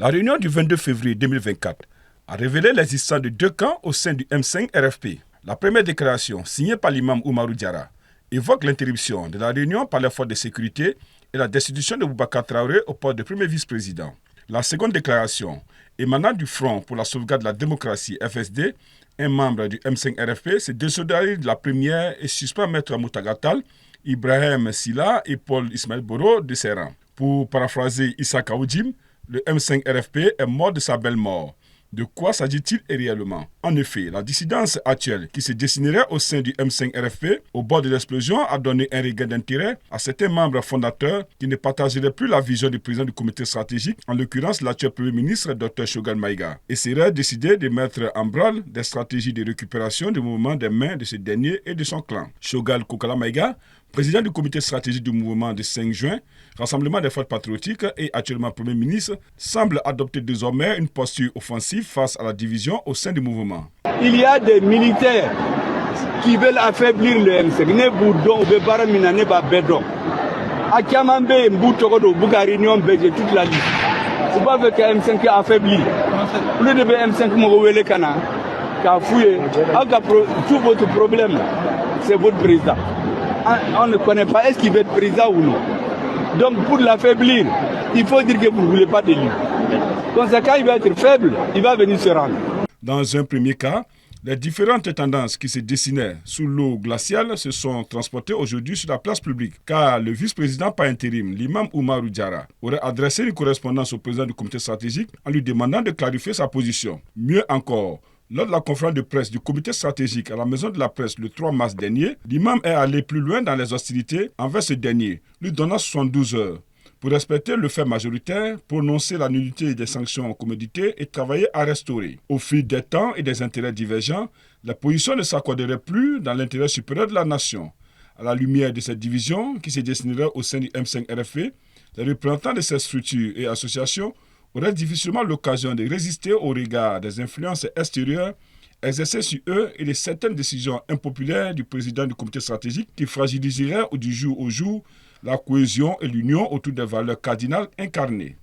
La réunion du 22 février 2024 a révélé l'existence de deux camps au sein du M5 RFP. La première déclaration, signée par l'imam Oumarou Diarra, évoque l'interruption de la réunion par les forces de sécurité et la destitution de Boubacar Traoré au poste de premier vice-président. La seconde déclaration, émanant du Front pour la sauvegarde de la démocratie FSD, un membre du M5 RFP, se désolidarise de la première et suspend Maître Moutagatal, Ibrahim Silla et Paul Ismaël Boro de ses rangs. Pour paraphraser Issa Kaoudim, le M5 RFP est mort de sa belle mort. De quoi s'agit-il réellement? En effet, la dissidence actuelle qui se dessinerait au sein du M5 RFP au bord de l'explosion a donné un regain d'intérêt à certains membres fondateurs qui ne partageraient plus la vision du président du comité stratégique, en l'occurrence l'actuel Premier ministre Dr Choguel Maïga, et seraient décidés de mettre en branle des stratégies de récupération du mouvement des mains de ce dernier et de son clan. Choguel Kokala Maïga, président du comité stratégique du mouvement du 5 juin, Rassemblement des forces patriotiques et actuellement Premier ministre, semble adopter désormais une posture offensive face à la division au sein du mouvement. Il y a des militaires qui veulent affaiblir le M5. Ne boudon, bebara minane ba bedon. A Kiamambe, Mboutokodo, Bougarignon, Bédé, toute la liste. C'est pas avec M5 qui a affaibli. Plus de M5 Mourouele Kana, qui a fouillé. Tout votre problème, c'est votre président. On ne connaît pas, est-ce qu'il va être président ou non? Donc pour l'affaiblir, il faut dire que vous ne voulez pas de lui. Donc quand il va être faible, il va venir se rendre. Dans un premier cas, les différentes tendances qui se dessinaient sous l'eau glaciale se sont transportées aujourd'hui sur la place publique, car le vice-président par intérim, l'imam Oumarou Diarra, aurait adressé une correspondance au président du comité stratégique en lui demandant de clarifier sa position. Mieux encore, lors de la conférence de presse du comité stratégique à la maison de la presse le 3 mars dernier, l'imam est allé plus loin dans les hostilités envers ce dernier, lui donnant 72 heures pour respecter le fait majoritaire, prononcer la nullité des sanctions commodités et travailler à restaurer. Au fil des temps et des intérêts divergents, la position ne s'accorderaient plus dans l'intérêt supérieur de la nation. À la lumière de cette division qui se dessinerait au sein du M5 RFP, les représentants de ces structures et associations auraient difficilement l'occasion de résister au regard des influences extérieures exercées sur eux et de certaines décisions impopulaires du président du comité stratégique qui fragiliseraient du jour au jour la cohésion et l'union autour des valeurs cardinales incarnées.